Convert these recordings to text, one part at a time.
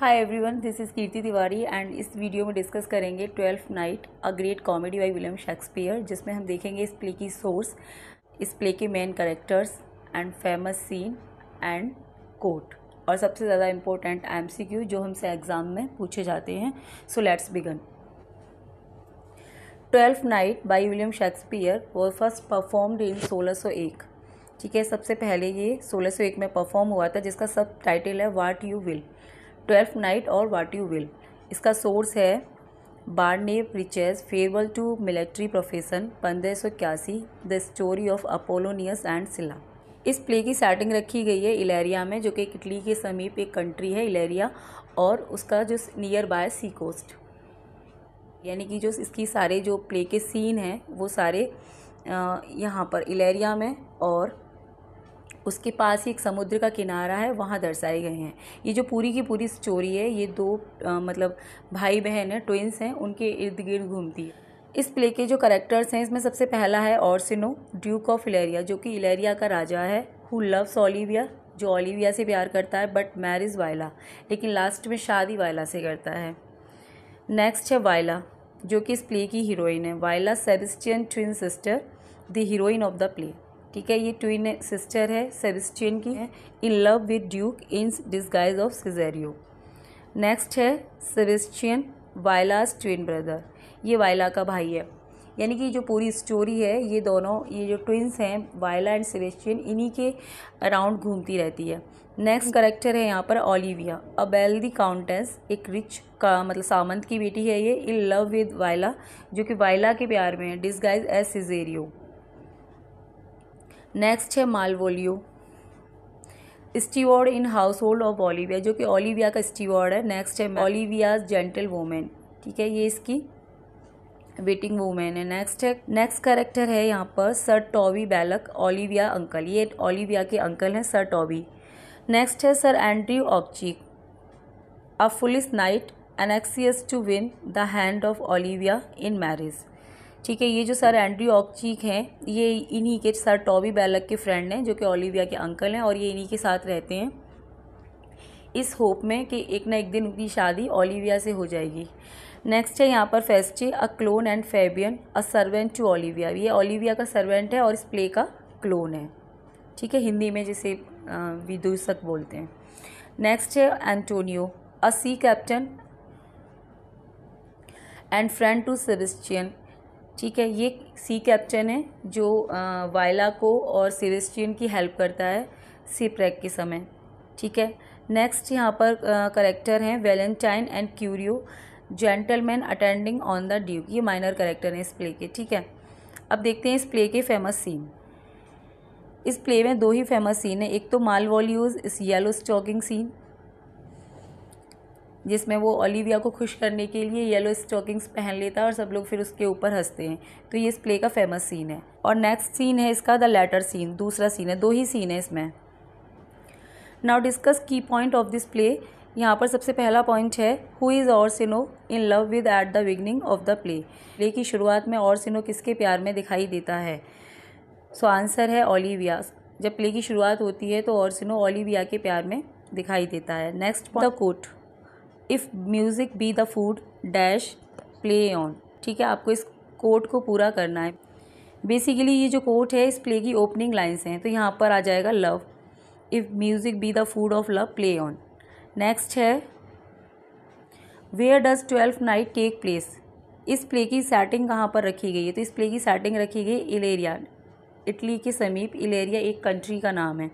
Hi everyone, this is Kirti Tiwari and इस video में discuss करेंगे 12th night a great comedy by William Shakespeare, जिसमें हम देखेंगे इस प्ले की सोर्स, इस प्ले के main characters and famous scene and quote, और सबसे ज़्यादा इम्पोर्टेंट एमसीक्यू जो हमसे एग्ज़ाम में पूछे जाते हैं। So let's begin. 12th night by William Shakespeare वो फर्स्ट परफॉर्म्ड इन 1601। ठीक है, सबसे पहले ये 1601 में परफॉर्म हुआ था, जिसका सब टाइटल है what you will, 12th night और व्हाट यू विल। इसका सोर्स है Barnabe Rich's farewell to military profession 1581, the story of Apollonius and Silla. इस प्ले की सेटिंग रखी गई है इलेरिया में, जो कि इटली के समीप एक कंट्री है इलेरिया, और उसका जो नियर बाय सी कोस्ट, यानी कि जो इसकी सारे जो प्ले के सीन हैं वो सारे यहाँ पर इलेरिया में और उसके पास ही एक समुद्र का किनारा है, वहाँ दर्शाए गए हैं। ये जो पूरी की पूरी स्टोरी है, ये दो मतलब भाई बहन हैं, ट्विंस हैं, उनके इर्द गिर्द घूमती है। इस प्ले के जो करेक्टर्स हैं, इसमें सबसे पहला है ऑर्सिनो, ड्यूक ऑफ इलेरिया, जो कि इलेरिया का राजा है, हु लव्स ओलिविया, जो ओलिविया से प्यार करता है, बट मैरिज वायला, लेकिन लास्ट में शादी वायला से करता है। नेक्स्ट है वायला, जो कि इस प्ले की हीरोइन है। Viola Sebastian twin sister, the heroine of the play. ठीक है, ये ट्विन सिस्टर है, सेबेस्टियन की है, in love with duke in disguise of Cesario. Next है सेबेस्टियन, वायलास ट्विन ब्रदर, ये वायला का भाई है। यानी कि जो पूरी स्टोरी है, ये दोनों, ये जो ट्विंस हैं वायला एंड सेबेस्टियन, इन्हीं के अराउंड घूमती रहती है। नेक्स्ट करेक्टर है यहाँ पर ओलिविया, अ वेल्दी काउंटेस, एक रिच का मतलब सामंत की बेटी है ये, इन लव विद वायला, जो कि वायला के प्यार में है, डिस्गाइज एज सिजेरियो। नेक्स्ट है Malvolio, steward in household of Olivia, जो कि ओलिविया का स्टीवर्ड है। नेक्स्ट है ओलिवियाज जेंटल वुमेन, ठीक है, ये इसकी वेटिंग वुमेन है। नेक्स्ट कैरेक्टर है यहाँ पर sir Toby Belch, Olivia uncle, ये ओलिविया के अंकल हैं सर टॉबी। नेक्स्ट है Sir Andrew Aguecheek, a foolish knight anxious to win the hand of Olivia in marriage. ठीक है, ये जो सर एंड्रयू ऑक्चीक हैं, ये इन्हीं के सर टॉबी बैलक के फ्रेंड हैं, जो कि ओलिविया के अंकल हैं, और ये इन्हीं के साथ रहते हैं इस होप में कि एक ना एक दिन उनकी शादी ओलिविया से हो जाएगी। नेक्स्ट है यहाँ पर Feste, a clown and Fabian, a servant to Olivia, ये ओलिविया का सर्वेंट है और इस प्ले का क्लोन है। ठीक है, हिंदी में जिसे विदूषक बोलते हैं। नेक्स्ट है Antonio, a sea captain and friend to Sebastian. ठीक है, ये सी कैप्टन है जो वायला को और सेबेस्टियन की हेल्प करता है शिपरेक के समय। ठीक है, नेक्स्ट यहाँ पर करेक्टर हैं Valentine and curio, gentleman attending on the Duke, ये माइनर करेक्टर हैं इस प्ले के। ठीक है, अब देखते हैं इस प्ले के फेमस सीन। इस प्ले में दो ही फेमस सीन है, एक तो मालवोलियोज इस येलो स्टॉकिंग सीन, जिसमें वो ओलिविया को खुश करने के लिए येलो स्टॉकिंग्स पहन लेता है और सब लोग फिर उसके ऊपर हंसते हैं, तो ये इस प्ले का फेमस सीन है। और नेक्स्ट सीन है इसका द लेटर सीन, दूसरा सीन है, दो ही सीन है इसमें। Now discuss key point of this play. यहाँ पर सबसे पहला पॉइंट है who is Orsino in love with at the beginning of the play. Play की शुरुआत में ओर्सिनो किसके प्यार में दिखाई देता है? सो आंसर है ओलिविया। जब प्ले की शुरुआत होती है तो ओर्सिनो ओलिविया के प्यार में दिखाई देता है। Next the quote, if music be the food dash play on. ठीक है, आपको इस कोट को पूरा करना है। बेसिकली ये जो कोट है इस प्ले की ओपनिंग लाइन्स हैं, तो यहाँ पर आ जाएगा love, if music be the food of love play on. Next है where does 12th night take place, इस प्ले की सेटिंग कहाँ पर रखी गई है? तो इस प्ले की सेटिंग रखी गई इलेरिया, इटली के समीप। इलेरिया एक कंट्री का नाम है।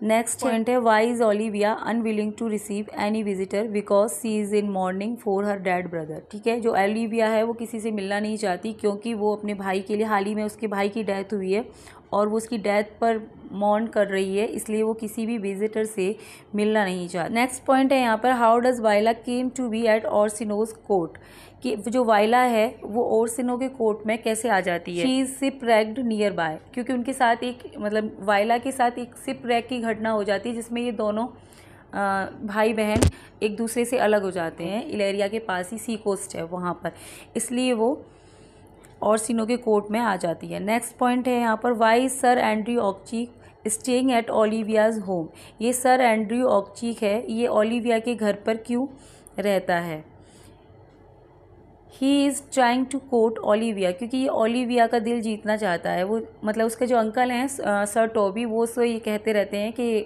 नेक्स्ट पॉइंट है why is Olivia unwilling to receive any visitor because she is in mourning for her dead brother. ठीक है, जो ओलिविया है वो किसी से मिलना नहीं चाहती, क्योंकि वो अपने भाई के लिए, हाल ही में उसके भाई की डेथ हुई है और वो उसकी डेथ पर मॉर्न कर रही है, इसलिए वो किसी भी विजिटर से मिलना नहीं चाहती। नेक्स्ट पॉइंट है यहाँ पर how does Viola came to be at Orsino's court, कि जो वायला है वो ओर्सिनो के कोर्ट में कैसे आ जाती है? शी इज शिपरेक्ड नियर बाय, क्योंकि उनके साथ एक मतलब वायला के साथ एक शिपरेक की घटना हो जाती है, जिसमें ये दोनों भाई बहन एक दूसरे से अलग हो जाते हैं। इलेरिया के पास ही सी कोस्ट है वहाँ पर, इसलिए वो ओर्सिनो के कोर्ट में आ जाती है। नेक्स्ट पॉइंट है यहाँ पर why Sir Andrew Aguecheek staying at Olivia's home. ये सर एंड्रयू ऑक्चीक है, ये ओलिविया के घर पर क्यों रहता है? He is trying to court Olivia, क्योंकि ये ओलिविया का दिल जीतना चाहता है। वो मतलब उसके जो अंकल हैं सर टॉबी, वो सो ये कहते रहते हैं कि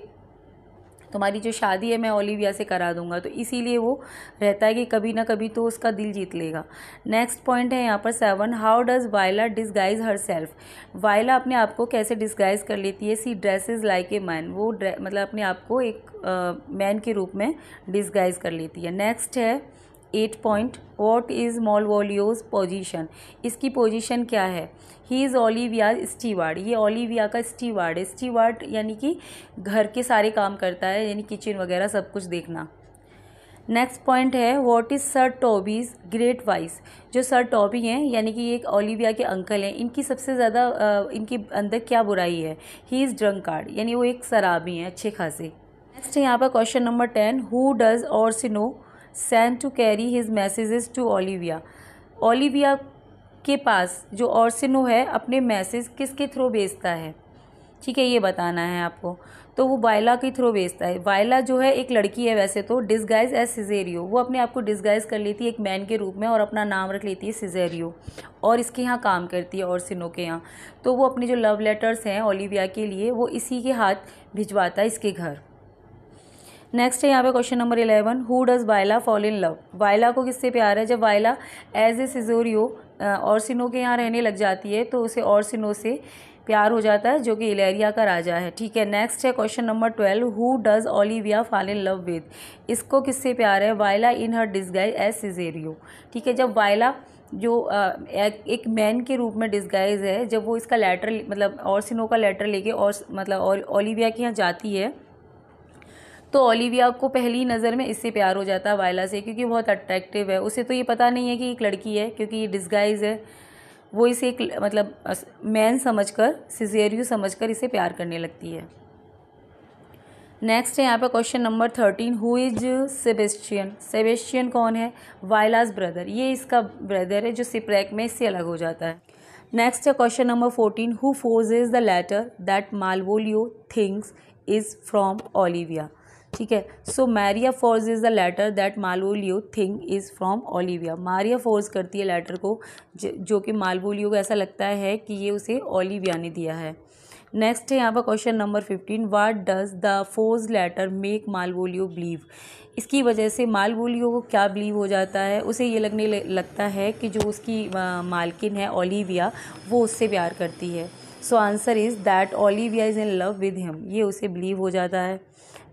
तुम्हारी जो शादी है मैं ओलिविया से करा दूंगा, तो इसीलिए वो रहता है कि कभी ना कभी तो उसका दिल जीत लेगा। नेक्स्ट पॉइंट है यहाँ पर 7, how does Viola disguise herself. Viola अपने आप को कैसे डिस्गाइज कर लेती है? She dresses like a man, वो मतलब अपने आप को एक मैन के रूप में डिस्गाइज कर लेती है। नेक्स्ट है 8 पॉइंट, वॉट इज़ मालवोलियोज पोजीशन, इसकी पोजीशन क्या है? ही इज़ ओलिविया स्टीवार्ड, ये ओलिविया का स्टीवार्ड है। स्टीवार्ड यानी कि घर के सारे काम करता है, यानी किचन वगैरह सब कुछ देखना। नेक्स्ट पॉइंट है what is Sir Toby's great vice, जो सर टॉबी हैं यानी कि एक ओलिविया के अंकल हैं, इनकी सबसे ज़्यादा इनके अंदर क्या बुराई है? ही इज़ ड्रंकार्ड, यानी वो एक शराबी हैं अच्छे खासे। नेक्स्ट है यहाँ पर question number 10, who does Orsino send to carry his messages to Olivia. Olivia के पास जो ओर्सिनो है अपने मैसेज किसके थ्रू भेजता है? ठीक है, ये बताना है आपको। तो वो वायला के थ्रू भेजता है। वायला जो है एक लड़की है वैसे तो, डिस्गाइज एज सिजेरियो, वो अपने आप को डिस्गाइज कर लेती है एक मैन के रूप में और अपना नाम रख लेती है सिजेरियो, और इसके यहाँ काम करती है ओर्सिनो के यहाँ। तो वो अपने जो लव लेटर्स हैं ओलिविया के लिए वो इसी के हाथ भिजवाता है इसके घर। नेक्स्ट है यहाँ पे question number 11, who does Viola fall in love. Viola को किससे प्यार है? जब वायला एज ए सिजोरियो ओर्सिनो के यहाँ रहने लग जाती है तो उसे ओर्सिनो से प्यार हो जाता है जो कि इलेरिया का राजा है। ठीक है, नेक्स्ट है question number 12, who does Olivia fall in love with, इसको किससे प्यार है? वायला इन हर डिस्गाइज एज सिजेरियो। ठीक है, जब वायला जो एक मैन के रूप में डिस्गाइज है, जब वो इसका लेटर मतलब ओर्सिनो का लेटर लेके और मतलब ओलिविया के यहाँ जाती है तो ओलिविया को पहली नज़र में इससे प्यार हो जाता है वायला से, क्योंकि बहुत अट्रैक्टिव है। उसे तो ये पता नहीं है कि एक लड़की है, क्योंकि ये डिस्गाइज है। वो इसे एक मतलब मैन समझकर, सिजेरियो समझकर इसे प्यार करने लगती है। नेक्स्ट है यहाँ पर question number 13, who is Sebastian. Sebastian कौन है? वायलाज ब्रदर, ये इसका ब्रदर है जो सिप्रैक में इससे अलग हो जाता है। नेक्स्ट है question number 14, who forges the letter that Malvolio thinks is from Olivia. ठीक है, so Maria forges the letter that Malvolio think is from Olivia. Maria forge करती है लेटर को जो कि मालवोलियो को ऐसा लगता है कि ये उसे ओलिविया ने दिया है। नेक्स्ट है यहाँ पर question number 15, what does the forged letter make Malvolio believe. इसकी वजह से मालवोलियो को क्या बिलीव हो जाता है? उसे ये लगने लगता है कि जो उसकी मालकिन है ओलिविया वो उससे प्यार करती है। So answer is that Olivia is in love with him, ये उसे बिलीव हो जाता है।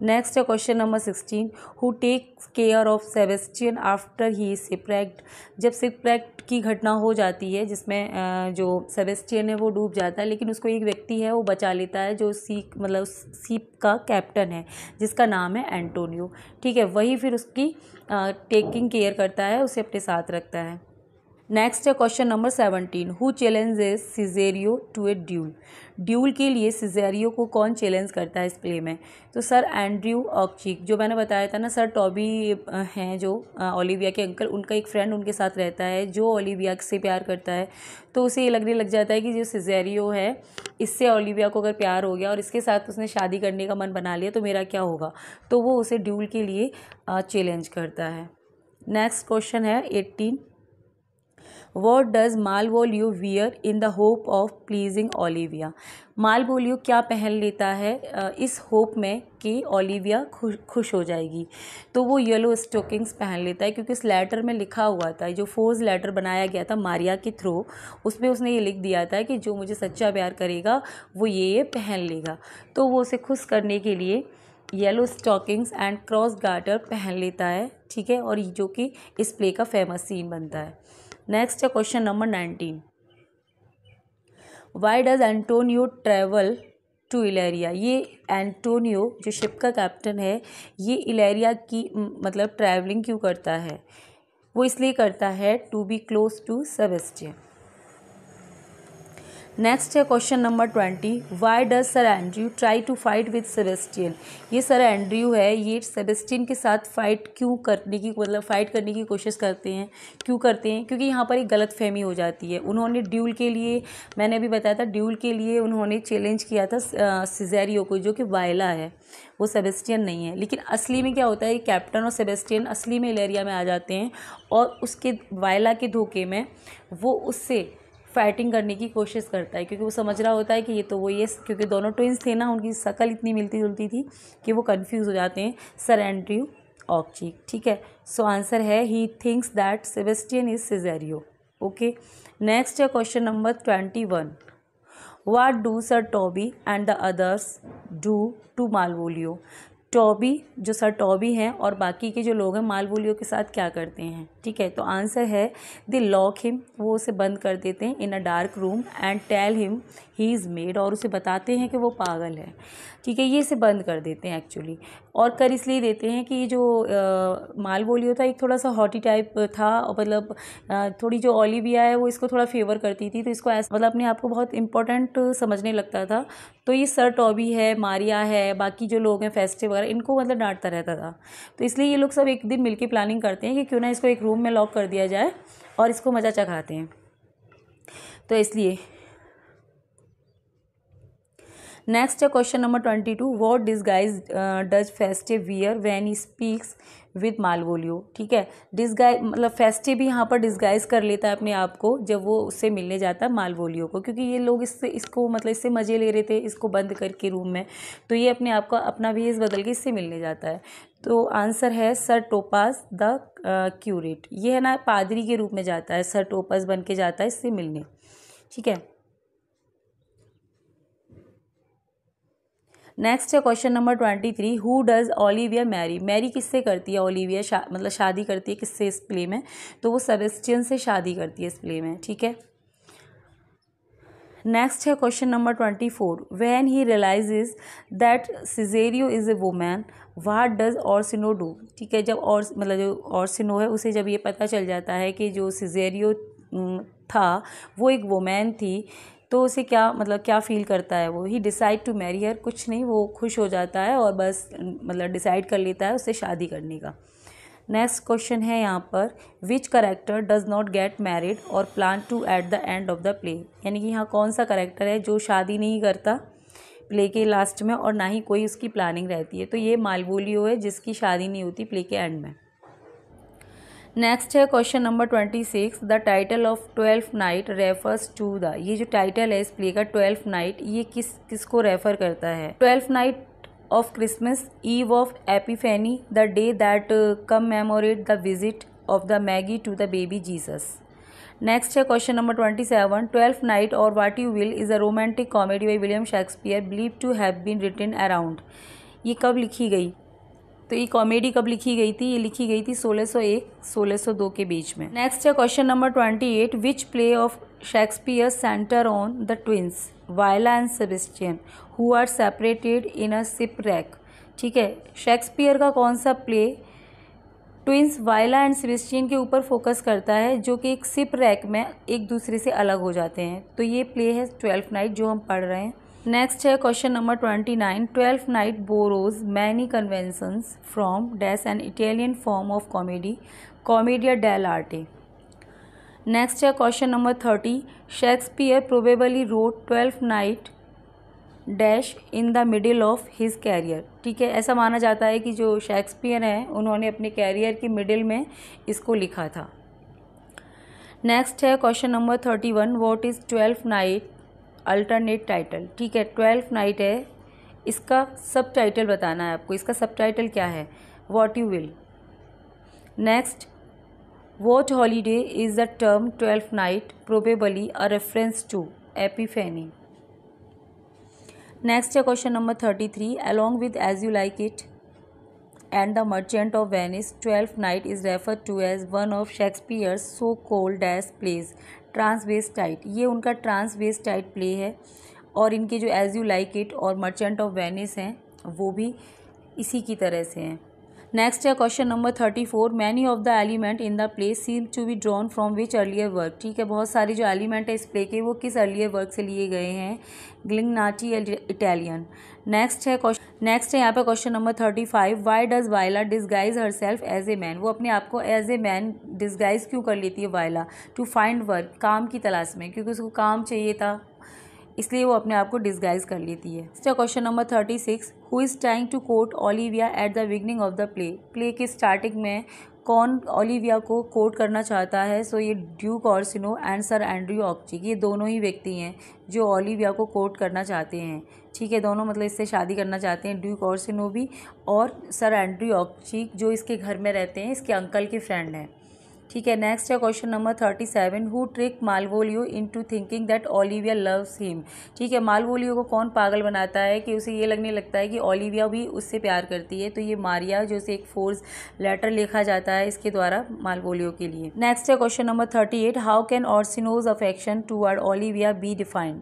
नेक्स्ट है question number 16, who takes care of Sebastian after he is shipwrecked. जब सिप्रैक्ड की घटना हो जाती है जिसमें जो सेबेस्टियन है वो डूब जाता है, लेकिन उसको एक व्यक्ति है वो बचा लेता है जो सीप का कैप्टन है जिसका नाम है एंटोनियो। ठीक है, वही फिर उसकी टेकिंग केयर करता है, उसे अपने साथ रखता है। नेक्स्ट है question number 17, who challenges Cesario to a duel. Duel के लिए सिजेरियो को कौन चैलेंज करता है इस प्ले में? तो सर एंड्रयू ऑक्चीक, जो मैंने बताया था ना, सर टॉबी हैं जो ओलिविया के अंकल, उनका एक फ्रेंड उनके साथ रहता है जो ओलिविया से प्यार करता है। तो उसे ये लगने लग जाता है कि जो सिजेरियो है इससे ओलिविया को अगर प्यार हो गया और इसके साथ उसने शादी करने का मन बना लिया तो मेरा क्या होगा, तो वो उसे ड्यूल के लिए चैलेंज करता है। नेक्स्ट क्वेश्चन है 18, What does Malvolio wear in the hope of pleasing Olivia? Malvolio क्या पहन लेता है इस होप में कि ओलिविया खुश हो जाएगी? तो वो येलो स्टॉकिंग्स पहन लेता है, क्योंकि इस लेटर में लिखा हुआ था, जो फोर्स लेटर बनाया गया था मारिया के थ्रू, उसमें उसने ये लिख दिया था कि जो मुझे सच्चा प्यार करेगा वो ये पहन लेगा। तो वो उसे खुश करने के लिए yellow stockings and cross garter पहन लेता है। ठीक है, और जो कि इस प्ले का फेमस सीन बनता है। नेक्स्ट है question number 19, why does Antonio travel to Illyria. ये एंटोनियो जो शिप का कैप्टन है ये इलेरिया की मतलब ट्रैवलिंग क्यों करता है? वो इसलिए करता है to be close to Sebastian. Next है question number 20, why does sir Andrew try to fight with Sebastian. ये सर एंड्रयू है, ये सेबेस्टियन के साथ फाइट क्यों करने की मतलब फाइट करने की कोशिश करते हैं, क्यों करते हैं? क्योंकि यहाँ पर एक गलतफहमी हो जाती है। उन्होंने ड्यूल के लिए, मैंने अभी बताया था, ड्यूल के लिए उन्होंने चैलेंज किया था सिजेरियो को, जो कि वायला है, वो सेबेस्टियन नहीं है। लेकिन असली में क्या होता है, कैप्टन और सेबेस्टियन असली में इलेरिया में आ जाते हैं और उसके वायला के धोखे में वो उससे फाइटिंग करने की कोशिश करता है, क्योंकि वो समझ रहा होता है कि ये तो वो ये, क्योंकि दोनों ट्विंस थे ना, उनकी शक्ल इतनी मिलती जुलती थी कि वो कंफ्यूज हो जाते हैं। सर एंड्रयू ऑक्चीक, ठीक है। सो आंसर है he thinks that Sebastian is Cesario. Okay, next है question number 21, what do sir Toby and the others do to Malvolio. Toby, जो सर टॉबी हैं और बाकी के जो लोग हैं मालवोलियो के साथ क्या करते हैं, ठीक है। तो आंसर है दे लॉक हिम, वो उसे बंद कर देते हैं in a dark room and tell him he is mad, और उसे बताते हैं कि वो पागल है, ठीक है। ये इसे बंद कर देते हैं एक्चुअली, और कर इसलिए देते हैं कि ये जो मालवोलियो था एक थोड़ा सा हॉटी टाइप था, और मतलब थोड़ी जो ओलिविया है वो इसको थोड़ा फेवर करती थी, तो इसको ऐसा मतलब अपने आप को बहुत इंपॉर्टेंट समझने लगता था। तो ये सर टॉबी है, मारिया है, बाकी जो लोग हैं फेस्टिव वगैरह, इनको मतलब डांटता रहता था। तो इसलिए ये लोग सब एक दिन मिलकर प्लानिंग करते हैं कि क्यों ना इसको एक रूम में लॉक कर दिया जाए और इसको मज़ा चखाते हैं। तो इसलिए नेक्स्ट है question number 22, what disguise does Feste wear when he speaks with Malvolio, ठीक है। डिस्गाइज मतलब फेस्टिव भी यहाँ पर डिस्गाइज कर लेता है अपने आप को जब वो उससे मिलने जाता है मालवोलियो को, क्योंकि ये लोग इसको मतलब इससे मज़े ले रहे थे इसको बंद करके रूम में, तो ये अपने आप का अपना भेष बदल के इससे मिलने जाता है। तो आंसर है सर टोपास द क्यूरेट, ये है ना पादरी के रूप में जाता है, सर टोपास बन के जाता है इससे मिलने, ठीक है। नेक्स्ट है question number 23, who does Olivia marry. Marry किससे करती है ओलिविया, मतलब शादी करती है किससे इस प्ले में, तो वो सेबेस्टियन से शादी करती है इस प्ले में, ठीक है। नेक्स्ट है question number 24, when he realises that Cesario is a woman what does Orsino do, ठीक है। जब और मतलब जो ऑर्सिनो है उसे जब ये पता चल जाता है कि जो सिजेरियो था वो एक वुमैन थी, तो उसे क्या मतलब क्या फील करता है वो, ही डिसाइड टू मैरी हर, कुछ नहीं, वो खुश हो जाता है और बस मतलब डिसाइड कर लेता है उससे शादी करने का। नेक्स्ट क्वेश्चन है यहाँ पर, which character does not get married और plan to at the end of the play, यानी कि यहाँ कौन सा करेक्टर है जो शादी नहीं करता प्ले के लास्ट में और ना ही कोई उसकी प्लानिंग रहती है, तो ये मालवोलियो है जिसकी शादी नहीं होती प्ले के एंड में। नेक्स्ट है question number 26, the title of 12th night refers to the, ये जो टाइटल है इस प्ले का 12th नाइट, ये किसको रेफर करता है। 12th night of Christmas eve of Epiphany, the day that commemorate the visit of the Magi to the baby Jesus. Next है क्वेश्चन नंबर 27, 12th नाइट और what you will is a romantic comedy by William Shakespeare believe to have been written around, ये कब लिखी गई, तो ये comedy कब लिखी गई थी, ये लिखी गई थी 1601-1602 के बीच में। नेक्स्ट है question number 28, which play of Shakespeare centre on the twins Viola and Sebastian who are separated in a shipwreck, ठीक है। शेक्सपियर का कौन सा play twins Viola and Sebastian के ऊपर फोकस करता है जो कि एक शिपरैक में एक दूसरे से अलग हो जाते हैं, तो ये प्ले है 12th नाइट जो हम पढ़ रहे हैं। नेक्स्ट है question number 29, 12th night borrows many conventions from dash an Italian form of comedy commedia dell arte. Next है question number 30, Shakespeare probably wrote 12th night dash in the middle of his career, ठीक है। ऐसा माना जाता है कि जो Shakespeare हैं उन्होंने अपने कैरियर के मिडिल में इसको लिखा था। नेक्स्ट है question number 31, what is 12th night alternate title, ठीक है। 12th नाइट है, इसका सब टाइटल बताना है आपको, इसका सब टाइटल क्या है, what you will. Next, what holiday is the term 12th night probably a reference to Epiphany. Next है question number 33, along with as you like it and the merchant of Venice 12th night is refer to as one of Shakespeare's so called as plays transvestite, ये उनका transvestite play है, और इनके जो as you like it और merchant of Venice हैं वो भी इसी की तरह से हैं। नेक्स्ट है question number 34, many of the element in the play seem to be drawn from which earlier work. ठीक है, बहुत सारे जो एलिमेंट है इस प्ले के वो किस अर्लियर वर्क से लिए गए हैं, ग्लिग्नाटी इटालियन। नेक्स्ट है यहाँ पे question number 35, why does Viola disguise herself as a man. वो अपने आप को एज ए मैन डिस्गाइज क्यों कर लेती है वायला, टू फाइंड वर्क, काम की तलाश में, क्योंकि उसको काम चाहिए था इसलिए वो अपने आप को डिस्गाइज कर लेती है। Question number 36, who is trying to court Olivia at the beginning of the play. Play के स्टार्टिंग में कौन ओलिविया को कोट करना चाहता है। सो ये duke Orsino and sir Andrew Aguecheek, ये दोनों ही व्यक्ति हैं जो ओलिविया को कोट करना चाहते हैं। ठीक है, दोनों मतलब इससे शादी करना चाहते हैं, ड्यूक ऑर्सिनो भी और सर एंड्रयू ऑक्चिक जो इसके घर में रहते हैं, इसके अंकल के फ्रेंड हैं। ठीक है, नेक्स्ट है question number 37, who trick Malvolio into thinking that Olivia loves him. ठीक है, मालवोलियो को कौन पागल बनाता है कि उसे ये लगने लगता है कि ओलिविया भी उससे प्यार करती है। तो ये मारिया जो से एक फोर्स लेटर लिखा जाता है इसके द्वारा मालवोलियो के लिए। नेक्स्ट है question number 38, how can Orsino's affection toward Olivia be defined.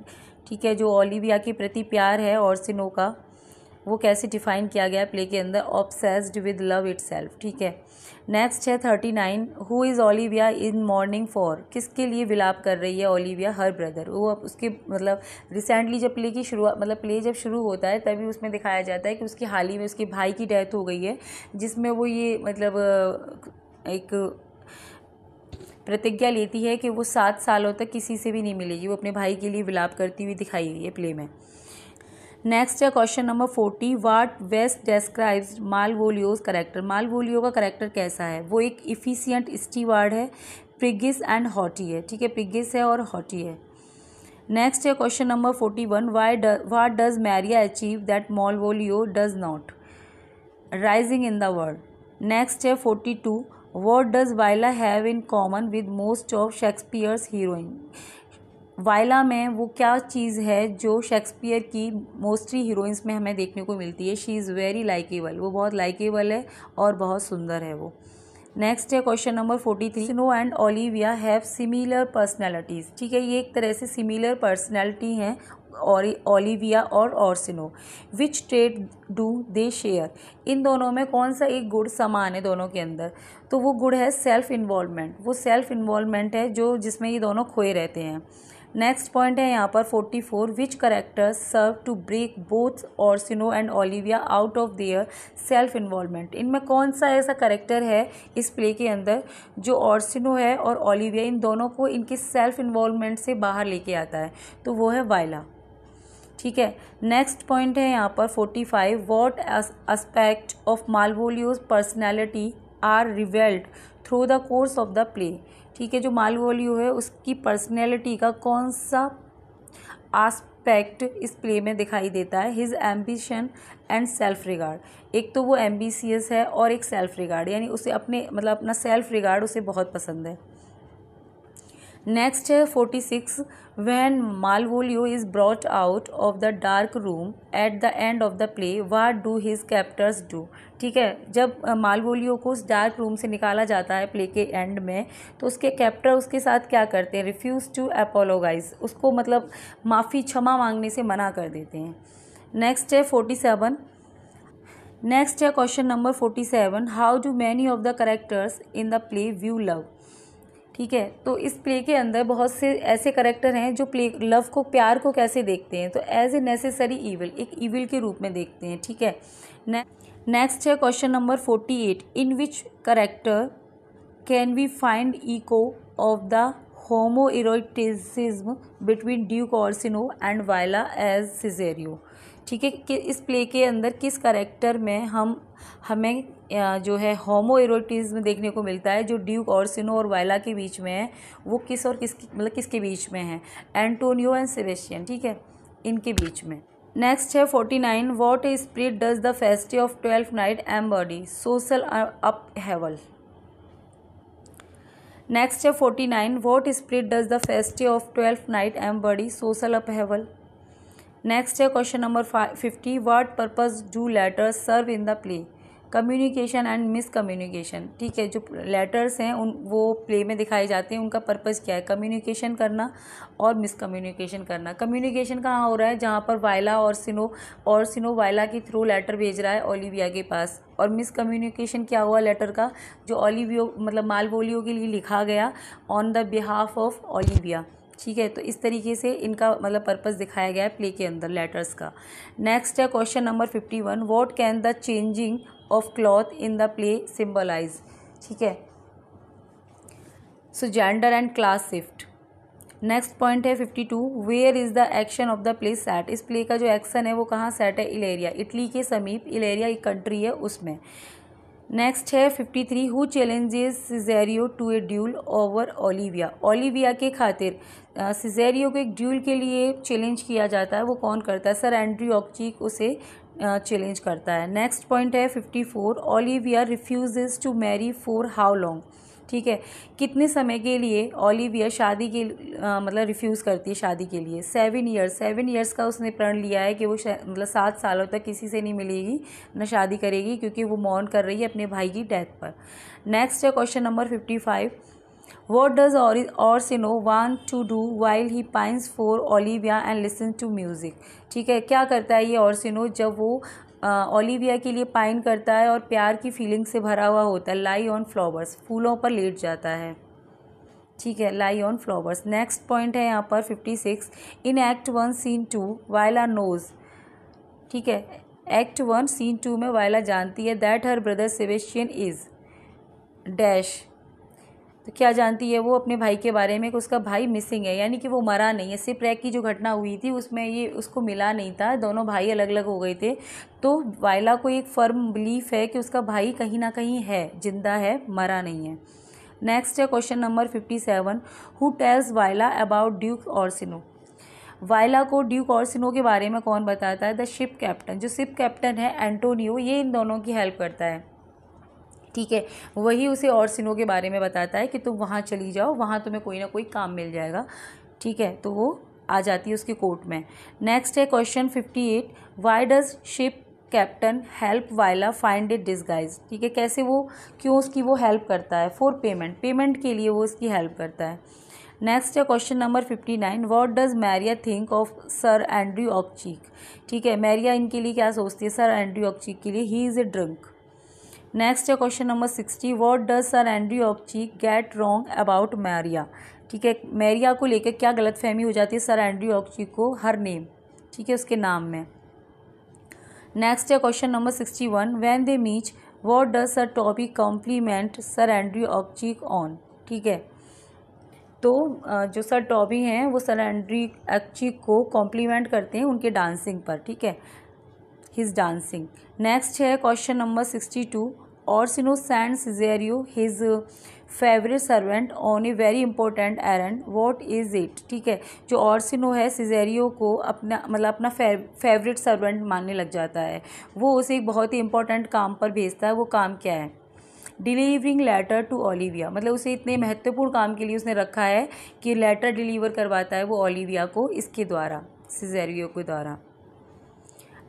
ठीक है, जो ओलिविया के प्रति प्यार है ऑर्सिनो का वो कैसे डिफाइन किया गया प्ले के अंदर, ऑब्सेस्ड विद लव इटसेल्फ। ठीक है, नेक्स्ट है 39, who is Olivia in mourning for. किसके लिए विलाप कर रही है ओलिविया, हर ब्रदर। वो अब उसके मतलब रिसेंटली जब प्ले की शुरुआत मतलब प्ले जब शुरू होता है तभी उसमें दिखाया जाता है कि उसकी हाल ही में उसके भाई की डेथ हो गई है, जिसमें वो ये मतलब एक प्रतिज्ञा लेती है कि वो 7 सालों तक किसी से भी नहीं मिलेगी। वो अपने भाई के लिए विलाप करती हुई दिखाई गई है प्ले में। नेक्स्ट है क्वेश्चन नंबर 40, वाट वेस्ट डिस्क्राइब्स मालवोलियोज करेक्टर। मालवोलियो का करेक्टर कैसा है, वो एक इफिशियंट स्टीवार्ड है, प्रिगिस एंड हॉटी है। ठीक है, प्रिगिस है और हॉटी है। नेक्स्ट है question number 41, what does Maria achieve that Malvolio does not, rising in the world. Next है 42, what does Viola have in common with most of Shakespeare's heroine. Viola में वो क्या चीज़ है जो शेक्सपियर की मोस्टली हीरोइंस में हमें देखने को मिलती है। शी इज़ वेरी लाइकेबल, वो बहुत लाइकेबल है और बहुत सुंदर है वो। नेक्स्ट है question number 43, snow and Olivia have similar personalities. ठीक है, ये एक तरह से सिमिलर पर्सनैलिटी हैं और ओलिविया और Orsino. Which trait do they share. इन दोनों में कौन सा एक गुण समान है दोनों के अंदर, तो वो गुण है सेल्फ इन्वॉल्वमेंट। वो सेल्फ इन्वॉल्वमेंट है जो जिसमें ये दोनों खोए रहते हैं। नेक्स्ट पॉइंट है यहाँ पर 44, which characters serve to break both Orsino and Olivia out of their self involvement. इनमें कौन सा ऐसा करेक्टर है इस प्ले के अंदर जो ऑर्सिनो है और ओलिविया इन दोनों को इनके सेल्फ इन्वॉल्वमेंट से बाहर लेके आता है, तो वो है वायला। ठीक है, नेक्स्ट पॉइंट है यहाँ पर 45, what aspect of Malvolio's personality are revealed through the course of the play. ठीक है, जो मालवोलियो है उसकी पर्सनैलिटी का कौन सा आस्पेक्ट इस प्ले में दिखाई देता है, his ambition and self regard. एक तो वो एम्बिशियस है और एक सेल्फ रिगार्ड, यानी उसे अपने मतलब अपना सेल्फ रिगार्ड उसे बहुत पसंद है। नेक्स्ट है 46, when Malvolio is brought out of the dark room at the end of the play, what do his captors do. ठीक है, जब मालवोलियो को उस डार्क रूम से निकाला जाता है प्ले के एंड में, तो उसके कैप्टर उसके साथ क्या करते हैं, रिफ्यूज़ टू अपोलोगाइज, उसको मतलब माफ़ी क्षमा मांगने से मना कर देते हैं। नेक्स्ट है 47, नेक्स्ट है question number 47, how do many of the characters in the play view love. ठीक है, तो इस प्ले के अंदर बहुत से ऐसे करेक्टर हैं जो प्ले लव को, प्यार को कैसे देखते हैं, तो एज ए नेसेसरी ईविल, एक ईविल के रूप में देखते हैं। ठीक है, नेक्स्ट है question number 48, in which character can we find echo of the homoeroticism between duke Orsino and Viola as Cesario. ठीक है, कि इस प्ले के अंदर किस करेक्टर में हमें जो है होमो इरोटिज्म देखने को मिलता है, जो ड्यूक ऑर्सिनो और वायला के बीच में है, वो किस और किस मतलब किसके बीच में है, एंटोनियो एंड सेबेस्टियन। ठीक है, इनके बीच में। नेक्स्ट है 49, what spirit does the Feste of 12th night embody, social upheaval. Next है 49, what spirit does the Feste of 12th night embody, social upheaval. Next है question number 50, what purpose do letters serve in the play, communication and miscommunication, ठीक है। जो letters हैं वो play में दिखाए जाते हैं, उनका पर्पज़ क्या है, कम्युनिकेशन करना और मिस कम्युनिकेशन करना। कम्युनिकेशन कहाँ हो रहा है, जहाँ पर वायला और सिनो वायला के थ्रू लेटर भेज रहा है ओलिविया के पास, और मिस कम्युनिकेशन क्या हुआ लेटर का, जो ओलिवियो मतलब मालवोलियो के लिए लिखा गया on the behalf of Olivia, ठीक है। तो इस तरीके से इनका मतलब पर्पस दिखाया गया है प्ले के अंदर लेटर्स का। नेक्स्ट है question number 51, what can the changing of cloth in the play symbolise, ठीक है। So gender and class shift. Next point है 52, where is the action of the play set, इस प्ले का जो एक्शन है वो कहाँ सेट है, इलेरिया, इटली के समीप, इलेरिया एक कंट्री है उसमें। नेक्स्ट है 53, who challenges Cesario to a duel over Olivia, Olivia के खातिर सिजेरियो को एक ड्यूल के लिए चैलेंज किया जाता है, वो कौन करता है, सर एंड्रयू ऑक्चीक उसे चैलेंज करता है। नेक्स्ट पॉइंट है 54, Olivia refuses to marry for how long, ठीक है। कितने समय के लिए ओलिविया शादी के मतलब रिफ्यूज़ करती है शादी के लिए, 7 ईयर्स, 7 ईयर्स का उसने प्रण लिया है कि वो मतलब 7 सालों तक किसी से नहीं मिलेगी, न शादी करेगी, क्योंकि वो मौन कर रही है अपने भाई की डेथ पर। नेक्स्ट है question number 55, what does Orsino want to do while he pines for Olivia and listen to music, ठीक है। क्या करता है ये ओरसिनो जब वो ओलिविया के लिए पाइन करता है और प्यार की फीलिंग से भरा हुआ होता है, लाई ऑन फ्लावर्स, फूलों पर लेट जाता है, ठीक है, lie on flowers. Next point है यहाँ पर 56, इन एक्ट 1 सीन 2 वायला नोज, ठीक है। एक्ट 1 सीन 2 में वायला जानती है that her brother Sebastian is dash, तो क्या जानती है वो अपने भाई के बारे में कि उसका भाई मिसिंग है, यानी कि वो मरा नहीं है। शिपरेक की जो घटना हुई थी उसमें ये उसको मिला नहीं था, दोनों भाई अलग अलग हो गए थे। तो वायला को एक फर्म बिलीफ है कि उसका भाई कहीं ना कहीं है, जिंदा है, मरा नहीं है। नेक्स्ट है question number 57, who tells Viola about duke Orsino, Viola को ड्यूक ओरसिनो के बारे में कौन बताता है, द शिप कैप्टन, जो शिप कैप्टन है एंटोनियो, ये इन दोनों की हेल्प करता है, ठीक है। वही उसे ओरसिनो के बारे में बताता है कि तुम वहाँ चली जाओ, वहाँ तुम्हें कोई ना कोई काम मिल जाएगा, ठीक है। तो वो आ जाती है उसके कोर्ट में। नेक्स्ट है question 58, why does ship captain help Viola find it disguise, ठीक है। कैसे वो, क्यों उसकी वो हेल्प करता है, फॉर पेमेंट, पेमेंट के लिए वो उसकी हेल्प करता है। नेक्स्ट है question number 59, what does Maria think of sir Andrew Aguecheek, ठीक है। मैरिया इनके लिए क्या सोचती है, सर एंड्रयू ऑक्चीक के लिए, he is a drunk. Next है question number 60, what does sir Andrew Aguecheek get wrong about Maria, ठीक है। मैरिया को लेकर क्या गलतफहमी हो जाती है सर एंड्रयू ऑक्चीक को, हर नेम, ठीक है, उसके नाम में। नेक्स्ट है question number 61, when they meet what does sir Toby compliment sir Andrew Aguecheek on, ठीक है। तो जो सर टॉबी हैं वो सर एंड्रयू ऑक्चीक को कॉम्प्लीमेंट करते हैं उनके डांसिंग पर, ठीक है, हिज डांसिंग। नेक्स्ट है question number 62, Orsino send Cesario his favourite servant on a very important errand, what is it, ठीक है। जो ओरसिनो है सिजेरियो को अपना फेवरेट सर्वेंट मानने लग जाता है, वो उसे एक बहुत ही इंपॉर्टेंट काम पर भेजता है, वो काम क्या है, डिलीवरिंग लेटर टू ओलिविया, मतलब उसे इतने महत्वपूर्ण काम के लिए उसने रखा है कि लेटर डिलीवर करवाता है वो ओलिविया को, इसके द्वारा, सिजेरियो के द्वारा।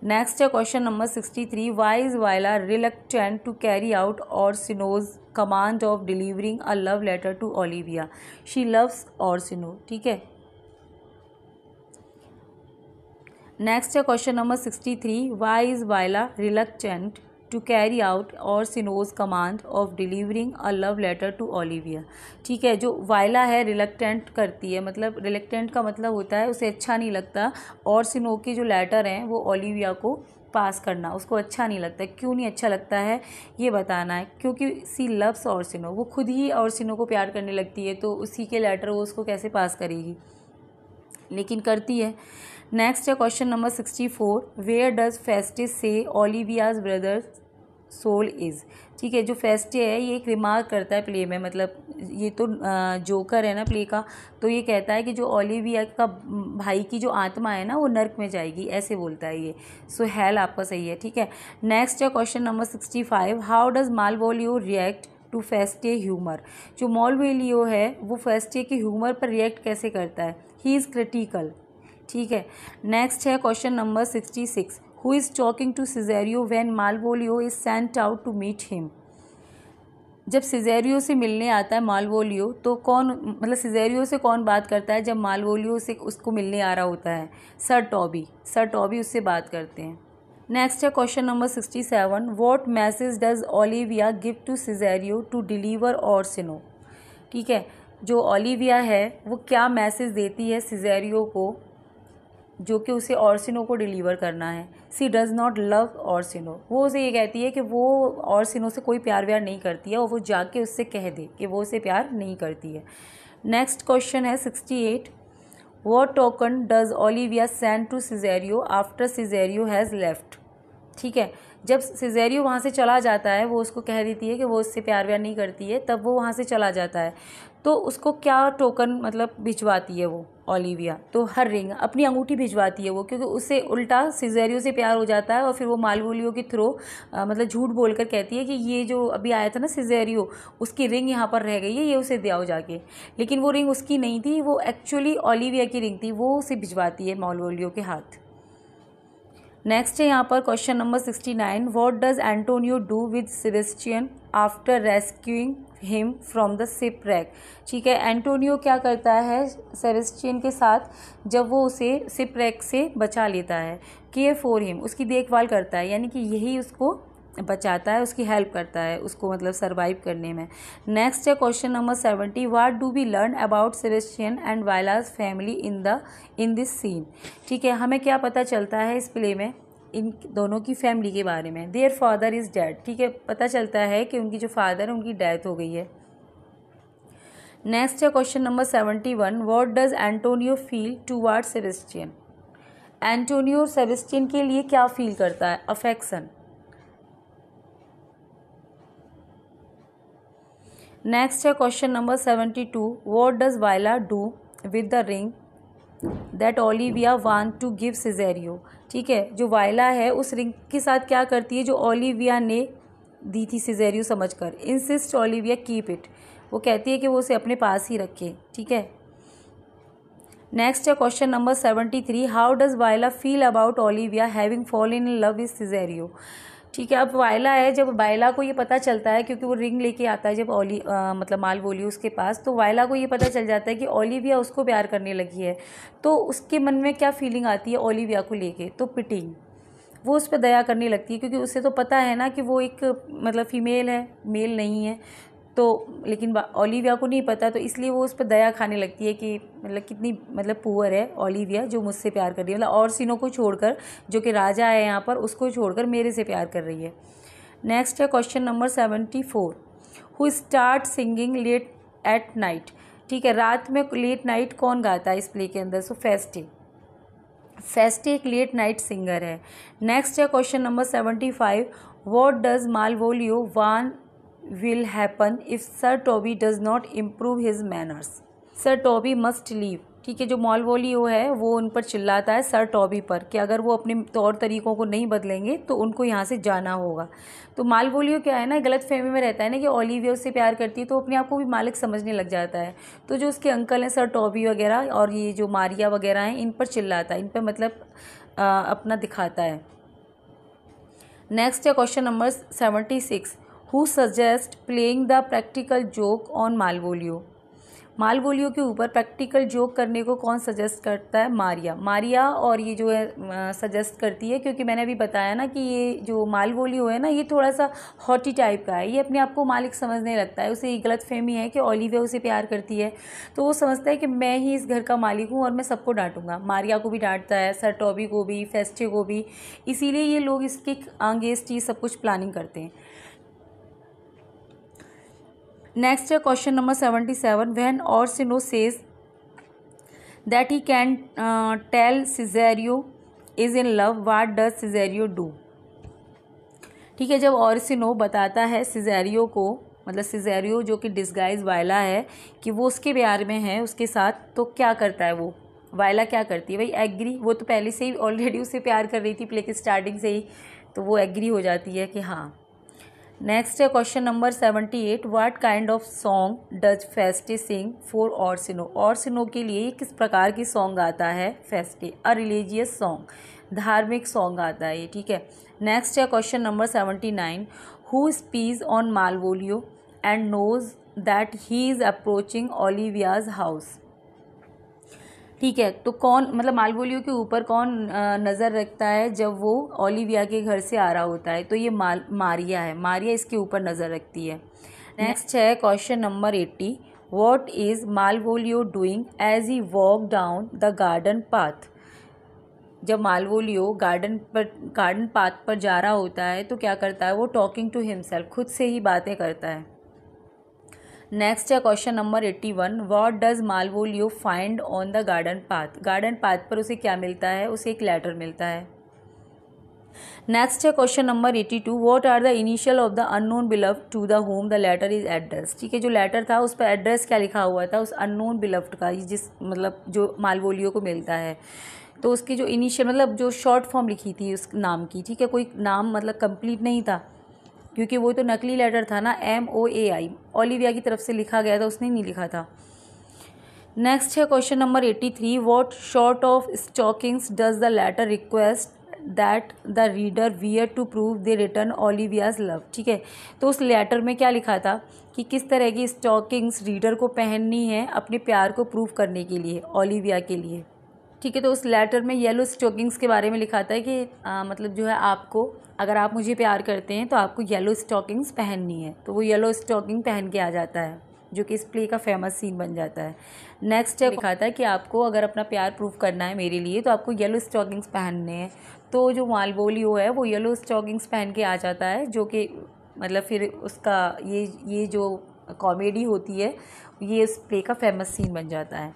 नेक्स्ट है question number 63, why is Viola reluctant to carry out Orsino's command of delivering a love letter to Olivia, she loves Orsino, ठीक है। नेक्स्ट है question number 63, why is Viola reluctant to carry out Orsino's command of delivering a love letter to Olivia, ठीक है। जो वायला है reluctant करती है, मतलब रिलक्टेंट का मतलब होता है उसे अच्छा नहीं लगता ओरसिनो के जो लेटर हैं वो ओलिविया को पास करना, उसको अच्छा नहीं लगता। क्यों नहीं अच्छा लगता है ये बताना है, क्योंकि सी लव्स ओरसिनो, वो खुद ही ओरसिनो को प्यार करने लगती है, तो उसी के लेटर वो उसको कैसे पास करेगी, लेकिन करती है। नेक्स्ट है क्वेश्चन नंबर 64, वेयर डज फेस्टे से ओलिवियाज ब्रदर सोल इज़, ठीक है। जो फेस्टे है ये एक रिमार्क करता है प्ले में, मतलब ये तो जोकर है ना प्ले का, तो ये कहता है कि जो ओलिविया का भाई की जो आत्मा है ना वो नर्क में जाएगी, ऐसे बोलता है ये। सो हेल आपका सही है, ठीक है। नेक्स्ट है question number 65, how does Malvolio react to Feste humour, जो मालवोलियो है वो फेस्टे के ह्यूमर पर रिएक्ट कैसे करता है, ही इज़ क्रिटिकल, ठीक है। नेक्स्ट है question number 66, who is talking to Cesario when Malvolio is sent out to meet him. जब सिजेरियो से मिलने आता है मालवोलियो तो कौन, मतलब सिजेरियो से कौन बात करता है जब मालवोलियो से उसको मिलने आ रहा होता है? सर टॉबी उससे बात करते हैं। नेक्स्ट है question number 67, what message does Olivia give to Cesario to deliver Orsino. ठीक है, जो ओलिविया है वो क्या मैसेज देती है सिजेरियो को, जो कि उसे ओर्सिनो को डिलीवर करना है। सी डज़ नॉट लव ओर्सिनो, वो उसे ये कहती है कि वो ओर्सिनो से कोई प्यार व्यार नहीं करती है और वो जाके उससे कह दे कि वो उसे प्यार नहीं करती है। नेक्स्ट क्वेश्चन है 68, what token does Olivia send to Cesario after Cesario has left. ठीक है, जब सिजेरियो वहाँ से चला जाता है, वो उसको कह देती है कि वो उससे प्यार व्यार नहीं करती है, तब वो वहाँ से चला जाता है, तो उसको क्या टोकन मतलब भिजवाती है वो ओलिविया? तो हर रिंग, अपनी अंगूठी भिजवाती है वो, क्योंकि उससे उल्टा सिजेरियो से प्यार हो जाता है और फिर वो मालवोलियो के थ्रू मतलब झूठ बोलकर कहती है कि ये जो अभी आया था ना सिजेरियो, उसकी रिंग यहाँ पर रह गई है, ये उसे दिया हो जाके। लेकिन वो रिंग उसकी नहीं थी, वो एक्चुअली ओलिविया की रिंग थी, वो उसे भिजवाती है मालवोलियो के हाथ। नेक्स्ट है यहाँ पर question number 69, what does Antonio do with Sebastian after rescuing him from the shipwreck. ठीक है, एंटोनियो क्या करता है सेबेस्टियन के साथ जब वो उसे शिपरेक से बचा लेता है? केयर फॉर हिम, उसकी देखभाल करता है, यानी कि यही उसको बचाता है, उसकी हेल्प करता है उसको मतलब सरवाइव करने में। नेक्स्ट है question number 70, what do we learn about Sebastian and Viola's family in this scene. ठीक है, हमें क्या पता चलता है इस प्ले में इन दोनों की फैमिली के बारे में? Their father is dead. ठीक है, पता चलता है कि उनकी जो फादर है उनकी डेथ हो गई है। नेक्स्ट है question number 71, what does Antonio feel toward Sebastian. Antonio Sebastian के लिए क्या फील करता है? अफेक्शन। नेक्स्ट है question number 72, what does Viola do with the ring that Olivia want to give Cesario. ठीक है, जो वायला है उस रिंग के साथ क्या करती है जो ओलिविया ने दी थी सिजेरियो समझकर? इंसिस्ट ओलिविया कीप इट, वो कहती है कि वो उसे अपने पास ही रखे। ठीक है, नेक्स्ट है question number 73, how does Viola feel about Olivia having fallen in love with Cesario. ठीक है, अब वायला है, जब वायला को ये पता चलता है क्योंकि वो रिंग लेके आता है जब मतलब मालवोलियो उसके पास, तो वायला को ये पता चल जाता है कि ओलिविया उसको प्यार करने लगी है, तो उसके मन में क्या फीलिंग आती है ओलिविया को लेके? तो पिटिंग, वो उस पर दया करने लगती है, क्योंकि उसे तो पता है ना कि वो एक मतलब फीमेल है, मेल नहीं है, तो लेकिन ओलिविया को नहीं पता, तो इसलिए वो उस पर दया खाने लगती है कि मतलब कितनी मतलब पुअर है ओलिविया जो मुझसे प्यार कर रही है, मतलब ओर्सिनो को छोड़कर, जो कि राजा है यहाँ पर, उसको छोड़कर मेरे से प्यार कर रही है। नेक्स्ट है question number 74, who start singing late at night. ठीक है, रात में लेट नाइट कौन गाता है इस प्ले के अंदर? सो फेस्टी एक लेट नाइट सिंगर है। नेक्स्ट है question number 75, what does Malvolio want will happen if Sir Toby does not improve his manners. Sir Toby must leave। ठीक है, जो मालवोलियो है वो उन पर चिल्लाता है सर टॉबी पर कि अगर वो अपने तौर तरीकों को नहीं बदलेंगे तो उनको यहाँ से जाना होगा। तो मालवोलियो क्या है ना, गलत फहमी में रहता है ना कि ओलिविया उससे प्यार करती है, तो अपने आप को भी मालिक समझने लग जाता है। तो जो उसके अंकल हैं सर टॉबी वगैरह और ये जो मारिया वगैरह हैं, इन पर चिल्लाता है, इन पर मतलब अपना दिखाता है। नेक्स्ट है question number 76, who suggest playing the practical joke on Malvolio. Malvolio के ऊपर प्रैक्टिकल जोक करने को कौन सजेस्ट करता है? मारिया और ये जो है सजेस्ट करती है, क्योंकि मैंने अभी बताया ना कि ये जो मालवोलियो है ना, ये थोड़ा सा हॉटी टाइप का है, ये अपने आप को मालिक समझने लगता है, उसे ये गलतफहमी है कि ओलिविया उसे प्यार करती है, तो वो समझता है कि मैं ही इस घर का मालिक हूँ और मैं सबको डांटूंगा। मारिया को भी डांटता है, सर टॉबी को भी, फेस्टे को भी, इसीलिए ये लोग इसके अगेंस्ट ही सब कुछ प्लानिंग करते हैं। नेक्स्ट है question number 77, when Orsino says that he can tell Cesario is in love, what does Cesario do. ठीक है, जब ओर्सिनो बताता है सिजेरियो को, मतलब सिजेरियो जो कि डिस्गाइज वायला है, कि वो उसके प्यार में है उसके साथ, तो क्या करता है वो? वायला क्या करती है भाई? एग्री, वो तो पहले से ही ऑलरेडी उसे प्यार कर रही थी प्ले की स्टार्टिंग से ही, तो वो एग्री हो जाती है कि हाँ। नेक्स्ट है question number 78, what kind of song does Feste sing for Orsino. Orsino के लिए किस प्रकार की सॉन्ग गाता है फेस्टे? अ रिलीजियस सॉन्ग धार्मिक सॉन्ग आता है ये, ठीक है। नेक्स्ट है question number 79, who spies on Malvolio and knows that he is approaching Olivia's house. ठीक है, तो कौन मतलब मालवोलियो के ऊपर कौन नज़र रखता है जब वो ओलिविया के घर से आ रहा होता है, तो ये मारिया है, मारिया इसके ऊपर नज़र रखती है। नेक्स्ट है question number 80, what is Malvolio doing as he walk down the garden path. जब मालवोलियो गार्डन पाथ पर जा रहा होता है तो क्या करता है वो, टॉकिंग टू हिमसेल्फ, खुद से ही बातें करता है। नेक्स्ट है question number 81, what does Malvolio find on the garden path. Garden path पर उसे क्या मिलता है, उसे एक लेटर मिलता है। नेक्स्ट है question number 82, what are the initial of the unknown beloved to the home the letter is address. ठीक है, जो लेटर था उस पर एड्रेस क्या लिखा हुआ था, उस अननोन बिलव्ड का, जिस मतलब जो मालवोलियो को मिलता है, तो उसकी जो इनिशियल मतलब जो शॉर्ट फॉर्म लिखी थी उस नाम की, ठीक है, कोई नाम मतलब कंप्लीट नहीं था क्योंकि वो तो नकली लेटर था ना, MOAI, ओलिविया की तरफ से लिखा गया था, उसने नहीं लिखा था। नेक्स्ट है question number 83, what sort of stockings does the letter request that the reader wear to prove they return Olivia's love. ठीक है, तो उस लेटर में क्या लिखा था कि किस तरह की स्टॉकिंग्स रीडर को पहननी है अपने प्यार को प्रूव करने के लिए, ओलिविया के लिए। ठीक है, तो उस लेटर में येलो स्टॉकिंग्स के बारे में लिखा था कि मतलब जो है आपको, अगर आप मुझे प्यार करते हैं तो आपको येलो स्टॉकिंग्स पहननी है, तो वो येलो स्टॉकिंग पहन के आ जाता है, जो कि इस प्ले का फेमस सीन बन जाता है। नेक्स्ट है लिखा था कि आपको अगर अपना प्यार प्रूव करना है मेरे लिए तो आपको येलो स्टॉकिंग्स पहनने हैं, तो जो मालवोलियो है वो येलो स्टॉकिंग्स पहन के आ जाता है, जो कि मतलब फिर उसका ये जो कॉमेडी होती है ये इस प्ले का फेमस सीन बन जाता है।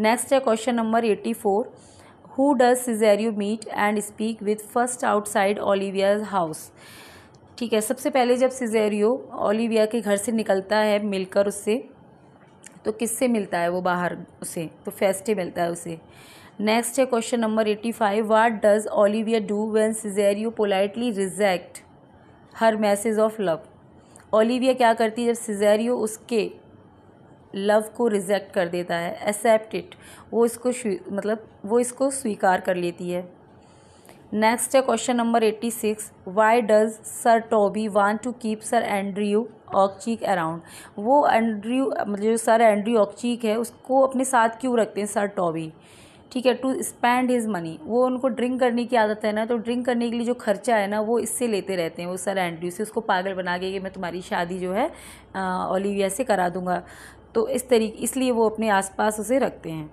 नेक्स्ट है question number 84, who does Cesario meet and speak with first outside Olivia's house. ठीक है, सबसे पहले जब सिजेरियो ओलिविया के घर से निकलता है मिलकर उससे, तो किससे मिलता है वो बाहर उसे, तो फेस्टे मिलता है उसे। नेक्स्ट है question number 85, what does Olivia do when Cesario politely reject her message of love. Olivia क्या करती है जब सिजेरियो उसके लव को रिजेक्ट कर देता है, एक्सेप्ट इट, वो इसको स्वीकार कर लेती है। नेक्स्ट है question number 86, why does sir Toby want to keep sir Andrew Aguecheek around. वो एंड्रयू मतलब जो सर एंड्रयू ऑक्चीक है उसको अपने साथ क्यों रखते हैं सर टॉबी। ठीक है, टू स्पेंड हिज मनी, वो उनको ड्रिंक करने की आदत है ना, तो ड्रिंक करने के लिए जो खर्चा है ना वो इससे लेते रहते हैं वो सर एंड्रयू से, उसको पागल बना के कि मैं तुम्हारी शादी जो है ओलिविया से करा दूंगा, तो इसलिए वो अपने आसपास उसे रखते हैं।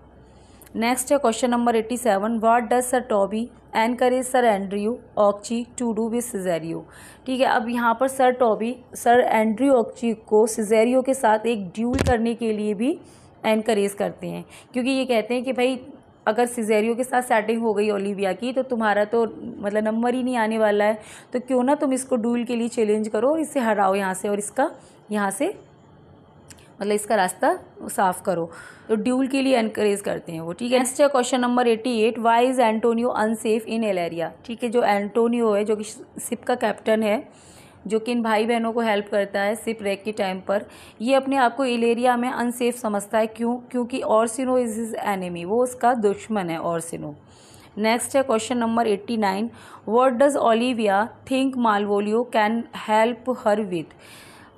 नेक्स्ट है question number 87, what does sir Toby encourage sir Andrew Aguecheek to do with Cesario. ठीक है, अब यहाँ पर sir Toby sir Andrew Aguecheek को सिजेरियो के साथ एक ड्यूल करने के लिए भी एनकरेज करते हैं, क्योंकि ये कहते हैं कि भाई अगर सिजेरियो के साथ सेटिंग हो गई ओलिविया की तो तुम्हारा तो मतलब नंबर ही नहीं आने वाला है, तो क्यों ना तुम इसको ड्यूल के लिए चैलेंज करो और इसे हराओ यहाँ से, और इसका यहाँ से मतलब इसका रास्ता साफ करो, तो ड्यूल के लिए एनकरेज करते हैं वो। ठीक है, नेक्स्ट है question number 88, why is Antonio unsafe in Illyria. ठीक है, जो एंटोनियो है जो कि शिप का कैप्टन है, जो कि इन भाई बहनों को हेल्प करता है शिप रैक के टाइम पर, ये अपने आप को एलेरिया में अनसेफ समझता है। क्यों? क्योंकि ओर्सिनो इज हिज एनिमी, वो उसका दुश्मन है ओर्सिनो। नेक्स्ट है question number 89, what does Olivia think Malvolio can help her with.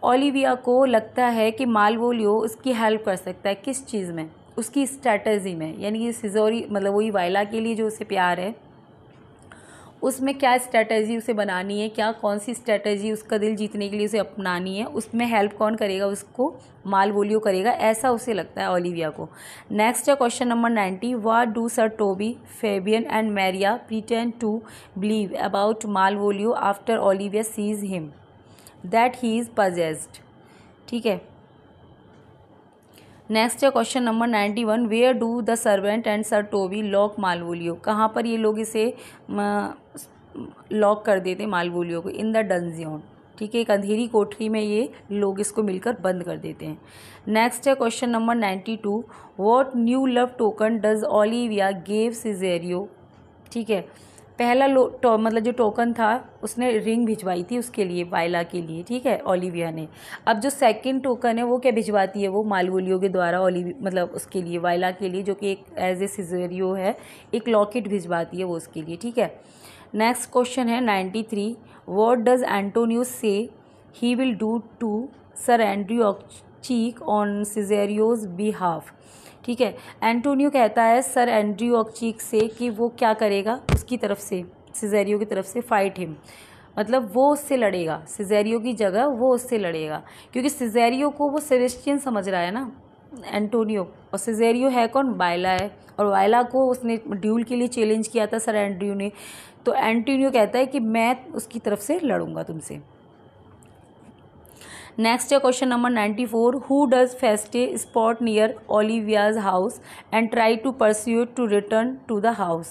Olivia को लगता है कि मालवोलियो उसकी हेल्प कर सकता है, किस चीज़ में, उसकी स्ट्रैटेजी में, यानी कि सिजोरी मतलब वही वायला के लिए जो उसे प्यार है उसमें क्या स्ट्रैटेजी उसे बनानी है, क्या कौन सी स्ट्रैटेजी उसका दिल जीतने के लिए उसे अपनानी है, उसमें हेल्प कौन करेगा उसको, मालवोलियो करेगा, ऐसा उसे लगता है ओलिविया को। नेक्स्ट है question number 90, what do sir Toby, Fabian and Maria pretend to believe about Malvolio after Olivia sees him that he is possessed. ठीक है, नेक्स्ट है question number 91, where do the servant and sir Toby lock Malvolio. कहाँ पर ये लोग इसे lock कर देते मालवोलियो को, इन द डंजियन। ठीक है, एक अंधेरी कोठरी में ये लोग इसको मिलकर बंद कर देते हैं। नेक्स्ट है question number 92, what new love token does Olivia gave Cesario. ठीक है, पहला मतलब जो टोकन था उसने रिंग भिजवाई थी उसके लिए, वायला के लिए, ठीक है, ओलिविया ने। अब जो सेकंड टोकन है वो क्या भिजवाती है, वो मालवोलियो के द्वारा मतलब उसके लिए, वायला के लिए, जो कि एक एज ए सिजेरियो है, एक लॉकेट भिजवाती है वो उसके लिए, ठीक है। नेक्स्ट क्वेश्चन है 93, what does Antonio say he will do to sir Andrew Aguecheek on Cesario's behalf, ठीक है। एंटोनियो कहता है सर एंड्रयू ऑक्चीक से कि वो क्या करेगा उसकी तरफ से, सिजेरियो की तरफ से, फाइट हिम, मतलब वो उससे लड़ेगा, सिजेरियो की जगह वो उससे लड़ेगा, क्योंकि सिजेरियो को वो सेबेस्टियन समझ रहा है ना एंटोनियो, और सिजेरियो है कौन, वायला है, और वायला को उसने ड्यूल के लिए चैलेंज किया था सर एंड्रयू ने। तो एंटोनियो कहता है कि मैं उसकी तरफ से लड़ूंगा तुमसे। नेक्स्ट है question number 94, who does Feste spot near Olivia's house and try to pursue to return to the house,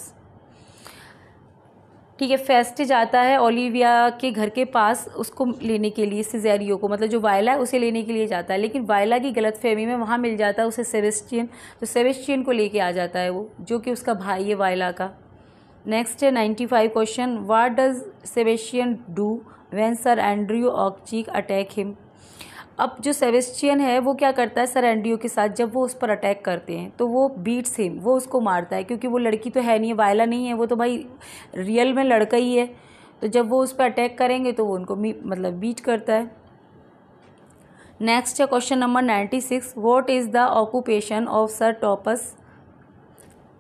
ठीक है। फेस्टे जाता है ओलिविया के घर के पास उसको लेने के लिए, सिजेरियो को, मतलब जो वायला है उसे लेने के लिए जाता है, लेकिन वायला की गलतफहमी में वहाँ मिल जाता है उसे सेबेस्टियन, तो सेबेस्टियन को लेके आ जाता है वो, जो कि उसका भाई है वायला का। नेक्स्ट है 95 question, what does Sebastian do when sir Andrew Aguecheek attack him. अब जो सेबेस्टियन है वो क्या करता है सर एंड्रयू के साथ, जब वो उस पर अटैक करते हैं तो वो बीट्स हिम, वो उसको मारता है, क्योंकि वो लड़की तो है नहीं है, वायला नहीं है, वो तो भाई रियल में लड़का ही है, तो जब वो उस पर अटैक करेंगे तो वो उनको मतलब बीट करता है। नेक्स्ट है question number 96, what is the occupation of sir Topas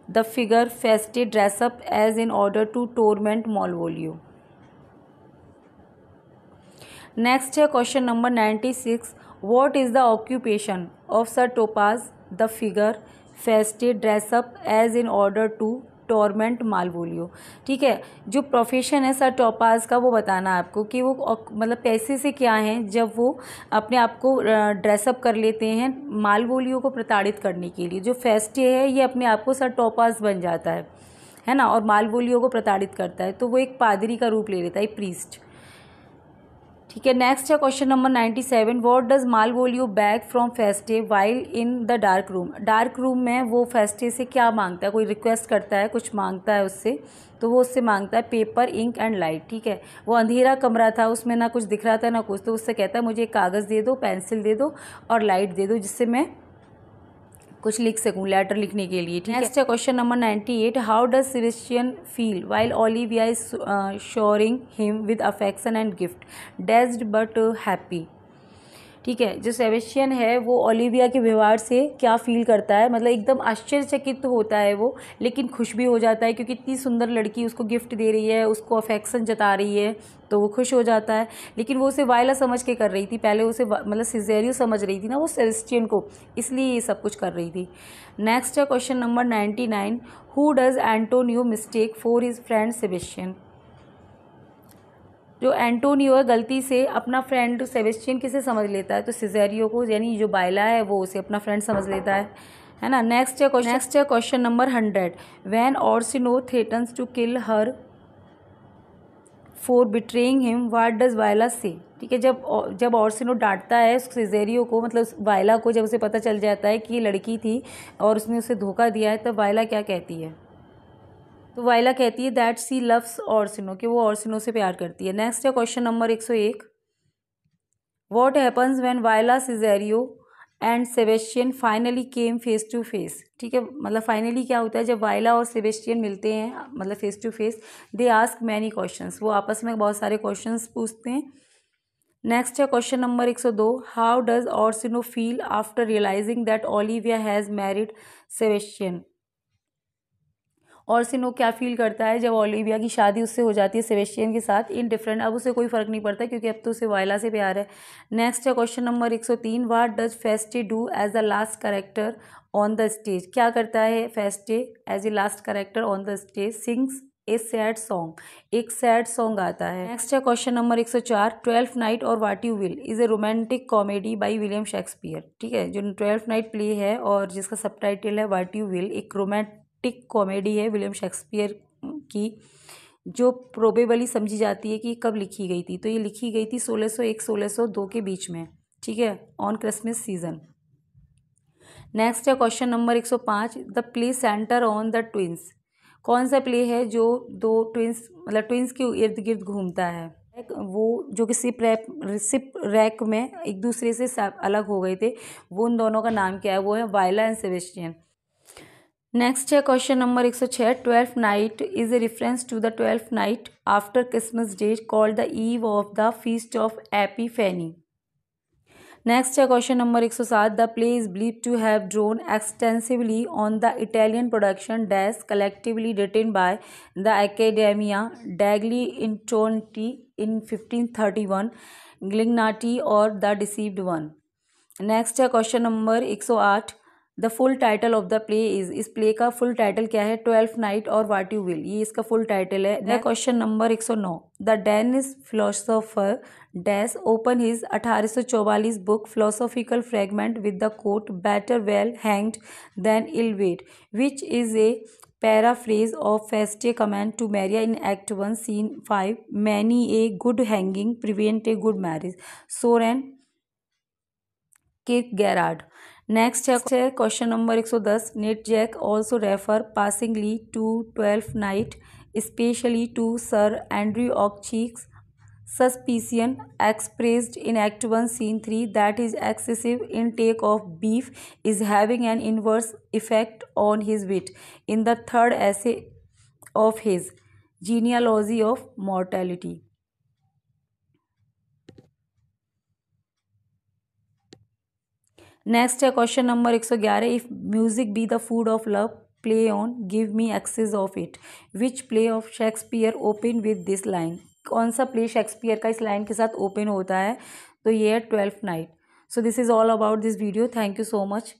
the figure Feste dress up as in order to torment Malvolio. Next है question number 96, what is the occupation of sir Topas the figure Feste dress up as in order to torment Malvolio, ठीक है। जो profession है sir topaz का वो बताना है आपको कि वो मतलब पैसे से क्या हैं जब वो अपने आप को ड्रेसअप कर लेते हैं मालवोलियो को प्रताड़ित करने के लिए। जो फेस्टे है ये अपने आप को सर टोपाज बन जाता है ना, और मालवोलियो को प्रताड़ित करता है, तो वो एक पादरी का रूप ले लेता है, प्रीस्ट, ठीक है। नेक्स्ट है question number 97, what does Malvolio beg from Feste while in the dark room. Dark room में वो फेस्टे से क्या मांगता है, कोई रिक्वेस्ट करता है, कुछ मांगता है उससे, तो वो उससे मांगता है पेपर, इंक एंड लाइट, ठीक है। वो अंधेरा कमरा था, उसमें ना कुछ दिख रहा था ना कुछ, तो उससे कहता है मुझे एक कागज़ दे दो, पेंसिल दे दो और लाइट दे दो, जिससे मैं कुछ लिख सकूँ, लेटर लिखने के लिए, ठीक है। नेक्स्ट है question number 98, how does Sebastian feel while Olivia is shoring him with affection and gift, dazed but happy, ठीक है। जो सेबेस्टियन है वो ओलिविया के व्यवहार से क्या फील करता है, मतलब एकदम आश्चर्यचकित तो होता है वो, लेकिन खुश भी हो जाता है, क्योंकि इतनी सुंदर लड़की उसको गिफ्ट दे रही है, उसको अफेक्शन जता रही है, तो वो खुश हो जाता है। लेकिन वो उसे वायला समझ के कर रही थी, पहले उसे मतलब सिजेरियो समझ रही थी ना वो सेबेस्टियन को, इसलिए ये सब कुछ कर रही थी। नेक्स्ट है question number 99, who does Antonio mistake for his friend Sebastian. जो एंटोनियो है गलती से अपना फ्रेंड सेबेस्टियन किसे समझ लेता है, तो सिजेरियो को, यानी जो बायला है वो उसे अपना फ्रेंड समझ लेता है ना। नेक्स्ट है question number 100, when Orsino threatens to kill her for betraying him what does Viola say, ठीक है। जब ओर्सिनो डांटता है सिजेरियो को, मतलब वायला को, जब उसे पता चल जाता है कि ये लड़की थी और उसने उसे धोखा दिया है, तब वायला क्या कहती है, तो वायला कहती है दैट सी लव्स ओर्सिनो, कि वो ओर्सिनो से प्यार करती है। नेक्स्ट है question number 101, what happens when Viola, Cesario and Sebastian finally came face to face, ठीक है। मतलब फाइनली क्या होता है जब वायला और सेबेस्टियन मिलते हैं, मतलब face to face, they ask many questions, वो आपस में बहुत सारे क्वेश्चंस पूछते हैं। नेक्स्ट है question number 102, how does Orsino feel after realizing that Olivia has married Sebastian. Orsino क्या फील करता है जब ओलिविया की शादी उससे हो जाती है सेबेस्टियन के साथ, इनडिफरेंट, अब उसे कोई फ़र्क नहीं पड़ता क्योंकि अब तो उसे वायला से प्यार है। नेक्स्ट है question number 103, what does Feste do as the last character on the stage. क्या करता है Feste as a last character on the stage, sings a sad song, एक सैड सॉन्ग आता है। नेक्स्ट है क्वेश्चन नंबर 104, 12th नाइट और what you will is a romantic comedy by William Shakespeare, ठीक है। जो 12th नाइट प्ले है और जिसका सबटाइटल है व्हाट यू विल, एक रोमांटिक कॉमेडी है विलियम शेक्सपियर की, जो प्रोबेबली समझी जाती है कि कब लिखी गई थी, तो ये लिखी गई थी 1601-1602 के बीच में, ठीक है, ऑन क्रिसमस सीजन। नेक्स्ट है question number 105, the play centre on the twins, कौन सा प्ले है जो दो ट्विंस मतलब ट्विंस के इर्द गिर्द घूमता है? वो जो कि सिप रैक में एक दूसरे से अलग हो गए थे, वो उन दोनों का नाम क्या है? वो है वाइला एंड सेबेस्टियन। नेक्स्ट है question number 106। 12th night is a reference to the 12th night after Christmas day called the eve of the feast of Epiphany. Next है question number 107। The play is believed to have drawn extensively on the Italian production dash collectively written by the Accademia degli Intronati in 1531 Gl'ingannati or the deceived one. Next है question number 108। The full title of the play is, इस play का full title क्या है? 12th night और what you will, ये इसका full title है। Question number 109। The Danish philosopher dash open his 1844 book philosophical fragment with the quote better well hanged than ill wed, which is a paraphrase of Feste comment to Maria in Act 1 Scene 5 many a good hanging prevent a good marriage, Soren Kierkegaard। Next है question number 110। Nietzsche also refer passingly to 12th night specially to sir Andrew Aguecheek's suspicion expressed in Act 1 Scene 3 that his excessive intake of beef is having an inverse effect on his wit in the third essay of his genealogy of mortality। Next है question number 111। If music be the food of love play on give me excess of it, which play of Shakespeare open with this line, कौन सा play Shakespeare का इस line के साथ open होता है? तो ये है 12th night. So this is all about this video. Thank you so much.